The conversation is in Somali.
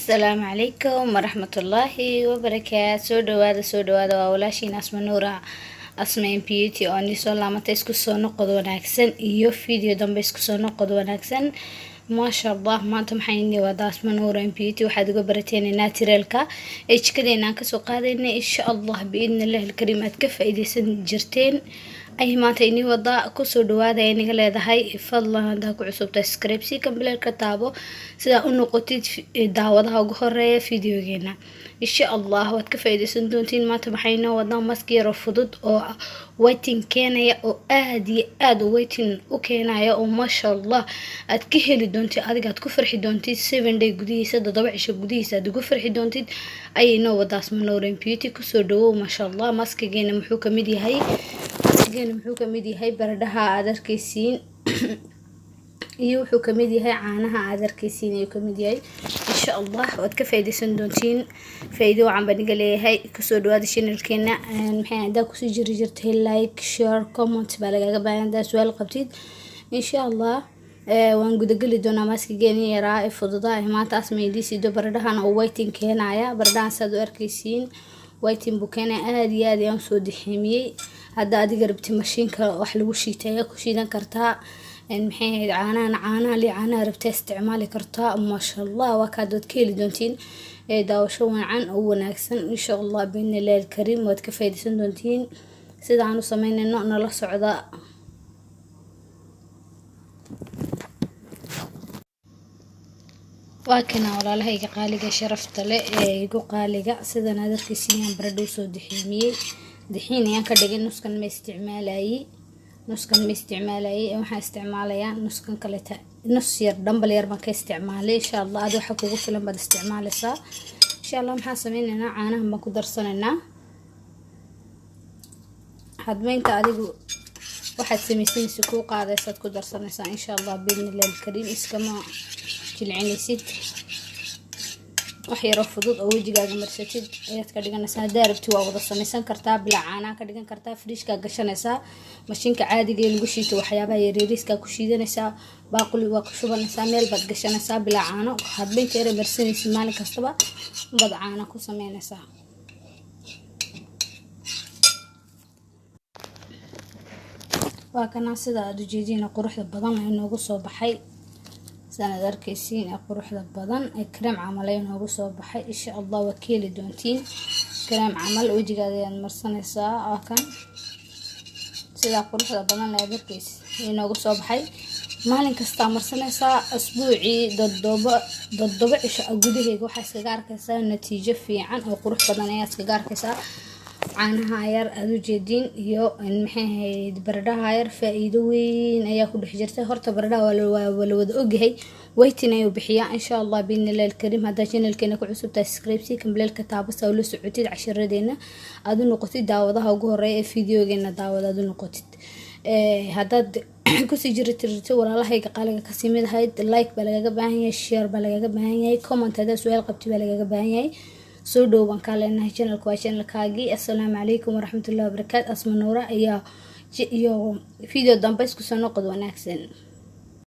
السلام عليكم ورحمة الله وبركاته. soo dhawaada waa walaashiin Asma Nuura Asma Beauty oo ni soo laamatay isku soo noqod wanaagsan iyo video dambe isku soo noqod wanaagsan maasha Allah. maanta maxayni wada Asma Nuura Beauty waxaad uga barateen naturalka ejkadeena ka soo qaadayna insha Allah biidnillah alkariim ka faa'iideysan jirteen ay maanta ini wada ku soo dhawaada iniga leedahay fadlan hada ku cusubta subscribe si kambilka taabo sida u noqotid daawadaha ugu horeeya videogeena insha Allah waad ka faa'iideysan doontiin. maanta maxayna wada mask yar fudud oo waiting keenaya oo aad waiting u keenaya oo maasha Allah aad ka heli doontii adiga aad ku farxi doontii 7 day gudihiisa 7 cisho gudihiisa aad ugu farxi doontii ayayna wada Asma Nuura Beauty ku soo dhawow maasha Allah. maskigeena muxuu kamid yahay baradhaha aad arkaysiin iyo wuxuu kamid yahay caanaha aad arkaysiin iyo kamid yahay insha Allah waad ka faa'iideysan doontiin faa'iido wacan baniga leeyahay ku soo dhawaada channelkeena maxay aad ku soo jirtay like share comment baa laga baahan daa su'aal qabtid insha Allah waan gudagali doonaa maskigeena yaraa ee fududaa maanta asmaydiisi do baradhahana oo waiting keenaya baradhahan saad u arkaysiin waiting bukana aad aan soo diximiyay hada adiga rabti mashiinka wax lagu shiitaya ku shiidan kartaa maxay caanaha rabta isticmaali kartaa maasha Allah waa ka dad keli doontiin daawasho wacan oo wanaagsan insha Allah biidnillah alkariim waad ka faa'iideysan doontiin sida aanu sameynayno nala socda. waa kana walaalahayga qaaliga sharafta leh ee igu qaaliga sida aad arkaysiin baradho soo diximiyay dixinayaan ka dhigay nuskan ma isticmaalayay waxaan isticmaalayaa nuskan kale nus yar dambal yar baan ka isticmaalay insha Allah aad waxa kugu filan baad isticmaalaysaa insha Allah. maxaan sameynaynaa caanaha baan ku darsanaynaa hadmeynta adigu waxaad sameysaysaa ku qaadaysaad ku darsanaysaa insha Allah biidnillah alkariim iskama jilcinaysid wax yar oo fudud oo wajigaaga marsatid ayaad ka dhiganaysaa. daarabti waa wada sameysan kartaa bila caana ka dhigan kartaa friishka gashanaysaa mashiinka caadiga ee lagu shiito waxyaabaha yaryariiska ku shiidanaysaa baaquli waa ku shubanaysaa meel baad gashanaysaa bila caano hadbeynta yar marsanaysid maalin kastaba bad caana ku sameynaysaa. waa kana sida aad u jeedina quruxda badan ay noogu soo baxay sanad arkaysiin quruxda badan ee cream camal ay noogu soo baxay insha Allah waa keeli doontiin cream camal wajigaada aad marsanaysaa waa kan sida quruxda badan ay arkaysiin noogu soo baxay maalin kasta marsanaysaa asbuuci dadooba cisho gudaheega waxa iskaga arkaysaa natiijo fiican oo qurux badan ayaa iskaga arkaysaa. caanaha yar aad u jeedin iyo maxay baradhaha yar faa'iido weyn ayaa ku dhex jirta. horta baradhaha waa la wada ogyahay waiting ayuu bixiyaa insha Allah biidnillah alkariim. hada channelkeena ku cusubta subscribe si kambilka taabo soo la socotid cashiradeena aad u noqotid daawadaha ugu horeeya ee videogeena daawadaad u noqotid hadaad ku sii jirto walaalahayga qaaliga ka simid ahayd like baa laga baahan yahay share baa laga baahan yahay comment hada su'aal qabti baa laga baahan yahay soo dhawaan ka leenahay channelka waa channelkaagi. assalaamu calaykum waraxmatullaahi wabarakaatu. Asma Nuura iyo video dambe isku soo noqod wanaagsan.